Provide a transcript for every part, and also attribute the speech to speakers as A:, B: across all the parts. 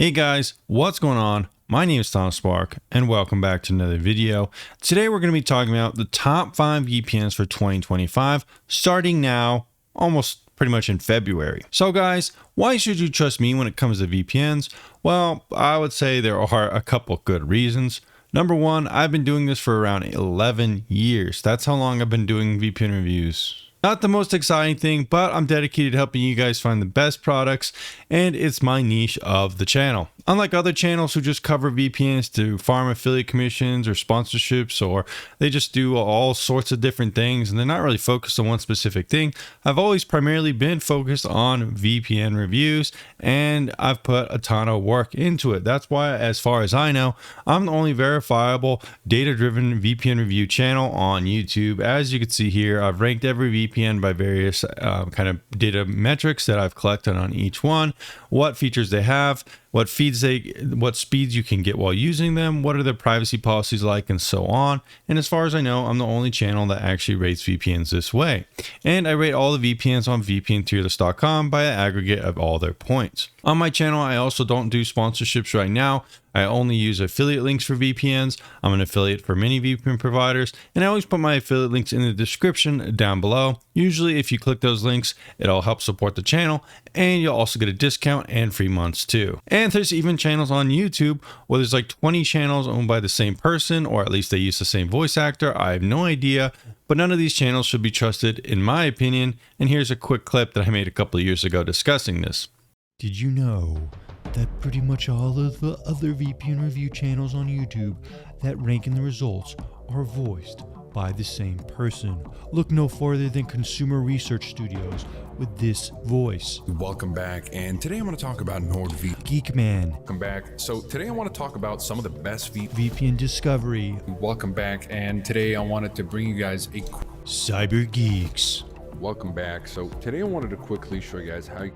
A: Hey guys, what's going on? My name is Spark and welcome back to another video. Today we're going to be talking about the top 5 VPNs for 2025, starting now, almost pretty much in February. So guys, why should you trust me when it comes to VPNs? Well, I would say there are a couple good reasons. Number one, I've been doing this for around 11 years. That's how long I've been doing VPN reviews. Not the most exciting thing, but I'm dedicated to helping you guys find the best products, and it's my niche of the channel. Unlike other channels who just cover VPNs to farm affiliate commissions or sponsorships, or they just do all sorts of different things and they're not really focused on one specific thing, I've always primarily been focused on VPN reviews, and I've put a ton of work into it. That's why, as far as I know, I'm the only verifiable data-driven VPN review channel on YouTube. As you can see here, I've ranked every VPN by various kind of data metrics that I've collected on each one, what features they have, what speeds you can get while using them, what are their privacy policies like, and so on. And as far as I know, I'm the only channel that actually rates VPNs this way. And I rate all the VPNs on VPNTierList.com by an aggregate of all their points. On my channel, I also don't do sponsorships right now. I only use affiliate links for VPNs. I'm an affiliate for many VPN providers, and I always put my affiliate links in the description down below. Usually, if you click those links, it'll help support the channel, and you'll also get a discount and free months too. And there's even channels on YouTube where there's like 20 channels owned by the same person, or at least they use the same voice actor. I have no idea, but none of these channels should be trusted in my opinion. And here's a quick clip that I made a couple of years ago discussing this.
B: Did you know that pretty much all of the other VPN review channels on YouTube that rank in the results are voiced by the same person? Look no farther than Consumer Research Studios with this voice.
C: Welcome back, and today I'm going to talk about NordVPN.
B: Geekman.
C: Welcome back. So today I want to talk about some of the best
B: VPN Discovery.
C: Welcome back, and today I wanted to bring you guys a
B: Cyber Geeks.
C: welcome back. So today I wanted to quickly show you guys how you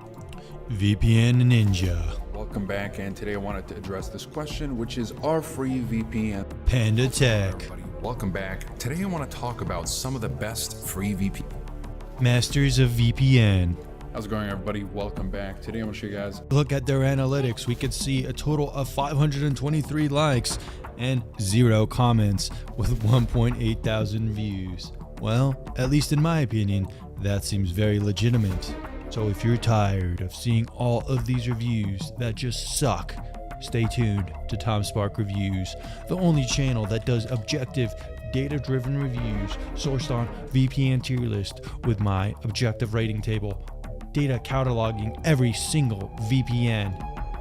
B: VPN Ninja.
C: welcome back, and today I wanted to address this question, which is, are free VPN?
B: Panda Tech.
C: Everybody, welcome back. Today I want to talk about some of the best free VPN.
B: Masters of VPN.
C: How's it going, everybody? Welcome back. Today I'm going to show you guys.
B: Look at their analytics. We could see a total of 523 likes and 0 comments with 1.8 thousand views. Well, at least in my opinion, that seems very legitimate. So if you're tired of seeing all of these reviews that just suck, stay tuned to Tom Spark Reviews, the only channel that does objective, data-driven reviews sourced on VPN tier list with my objective rating table, data cataloging every single VPN.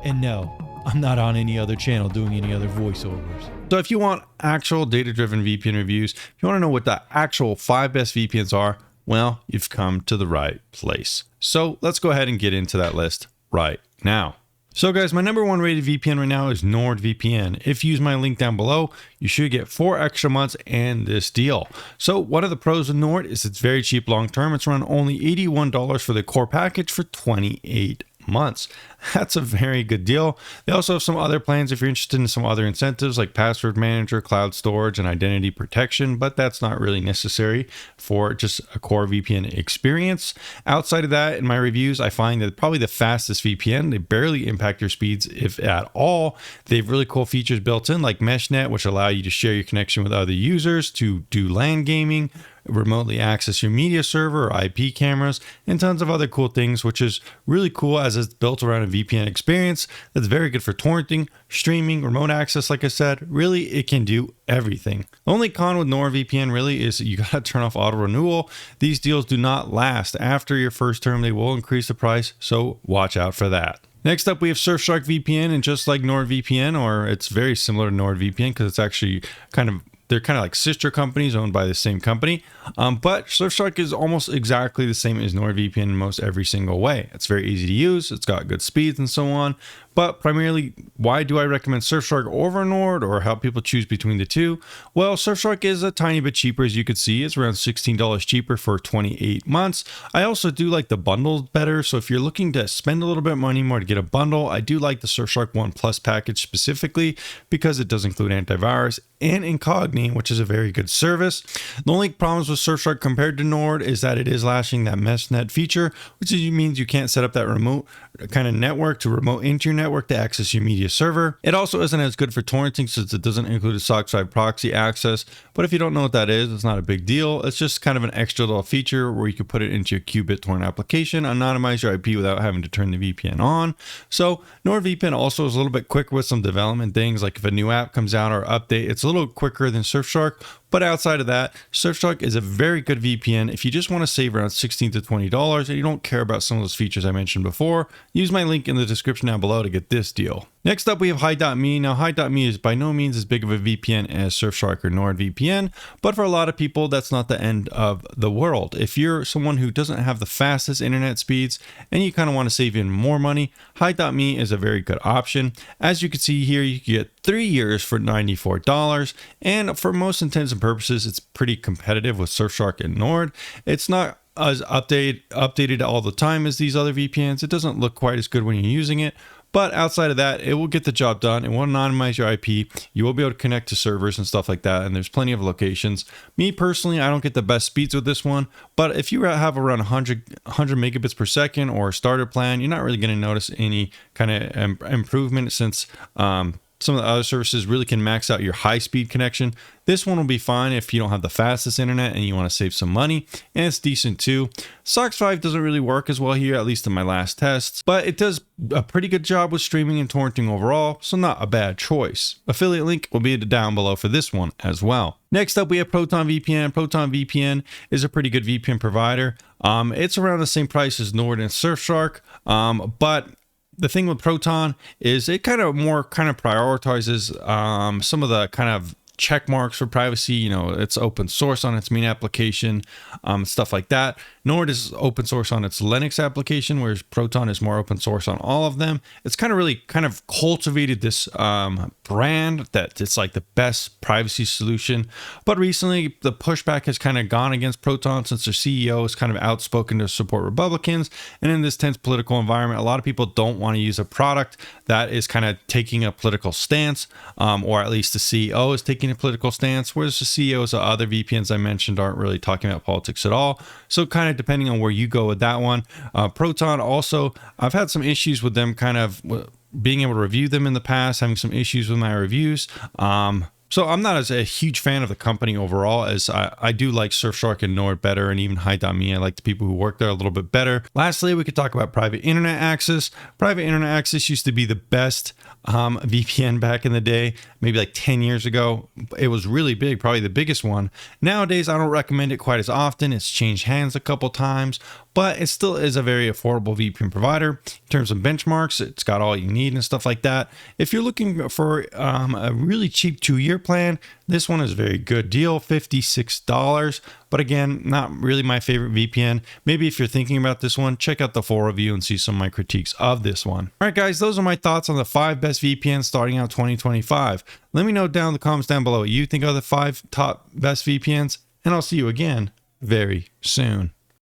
B: And no, I'm not on any other channel doing any other voiceovers.
A: So if you want actual data-driven VPN reviews, if you want to know what the actual 5 best VPNs are, well, you've come to the right place. So let's go ahead and get into that list right now. So guys, my number 1 rated VPN right now is NordVPN. If you use my link down below, you should get 4 extra months and this deal. So one of the pros of Nord is it's very cheap long term. It's around only $81 for the core package for 28 months. That's a very good deal. They also have some other plans if you're interested in some other incentives like password manager, cloud storage, and identity protection, but that's not really necessary for just a core VPN experience. Outside of that, in my reviews, I find that probably the fastest VPN, they barely impact your speeds if at all. They have really cool features built in like MeshNet, which allow you to share your connection with other users to do LAN gaming, remotely access your media server or IP cameras, and tons of other cool things, which is really cool as it's built around a VPN experience that's very good for torrenting, streaming, remote access. Like I said, really it can do everything. The only con with NordVPN really is you gotta turn off auto renewal. These deals do not last. After your first term, they will increase the price, so watch out for that. Next up, we have Surfshark VPN, and just like NordVPN, or it's very similar to NordVPN because it's actually they're kind of like sister companies owned by the same company. But Surfshark is almost exactly the same as NordVPN in most every single way. It's very easy to use. It's got good speeds and so on. But primarily, why do I recommend Surfshark over Nord or help people choose between the two? Well, Surfshark is a tiny bit cheaper, as you could see. It's around $16 cheaper for 28 months. I also do like the bundles better. So if you're looking to spend a little bit of money more to get a bundle, I do like the Surfshark One Plus package specifically because it does include antivirus and Incogni, which is a very good service. The only problems with Surfshark compared to Nord is that it is lashing that MeshNet feature, which means you can't set up that remote kind of network to remote into your network to access your media server. It also isn't as good for torrenting since it doesn't include a SOC 5 proxy access, but if you don't know what that is, it's not a big deal. It's just kind of an extra little feature where you can put it into your Qubit torrent application, anonymize your IP without having to turn the VPN on. So NordVPN also is a little bit quicker with some development things, like if a new app comes out or update, it's a little quicker than Surfshark. But outside of that, Surfshark is a very good VPN if you just want to save around $16 to $20 and you don't care about some of those features I mentioned before. Use my link in the description down below to get this deal. Next up, we have Hi.me. Now, Hi.me is by no means as big of a VPN as Surfshark or NordVPN, but for a lot of people, that's not the end of the world. If you're someone who doesn't have the fastest internet speeds and you kind of want to save even more money, Hi.me is a very good option. As you can see here, you can get 3 years for $94, and for most intents and purposes, it's pretty competitive with Surfshark and Nord. It's not as updated all the time as these other VPNs. It doesn't look quite as good when you're using it, but outside of that, it will get the job done. It will anonymize your IP. You will be able to connect to servers and stuff like that, and there's plenty of locations. Me personally, I don't get the best speeds with this one, but if you have around 100 megabits per second or a starter plan, you're not really going to notice any kind of improvement since some of the other services really can max out your high-speed connection. This one will be fine if you don't have the fastest internet and you want to save some money, and it's decent too. SOC 5 doesn't really work as well here, at least in my last tests, but it does a pretty good job with streaming and torrenting overall, so not a bad choice. Affiliate link will be down below for this one as well. Next up, we have Proton VPN. Proton VPN is a pretty good VPN provider. It's around the same price as Nord and Surfshark, but the thing with Proton is it kind of prioritizes some of the kind of check marks for privacy. You know, it's open source on its main application, stuff like that. Nord is open source on its Linux application, whereas Proton is more open source on all of them. It's really cultivated this brand that it's like the best privacy solution. But recently, the pushback has kind of gone against Proton since their CEO is kind of outspoken to support Republicans. And in this tense political environment, a lot of people don't want to use a product that is kind of taking a political stance, or at least the CEO is taking a political stance, whereas the CEOs of other VPNs I mentioned aren't really talking about politics at all. So kind of depending on where you go with that one. Proton also, I've had some issues with them kind of being able to review them in the past, having some issues with my reviews. So I'm not as a huge fan of the company overall, as I do like Surfshark and Nord better, and even Hi.me. I like the people who work there a little bit better. Lastly, we could talk about private internet access. Private internet access used to be the best VPN back in the day, maybe like 10 years ago. It was really big, probably the biggest one. Nowadays, I don't recommend it quite as often. It's changed hands a couple times, but it still is a very affordable VPN provider. In terms of benchmarks, it's got all you need and stuff like that. If you're looking for a really cheap 2-year plan, this one is a very good deal, $56. But again, not really my favorite VPN. Maybe if you're thinking about this one, check out the full review and see some of my critiques of this one. All right, guys, those are my thoughts on the 5 best VPNs starting out 2025. Let me know down in the comments down below what you think are the 5 top best VPNs, and I'll see you again very soon.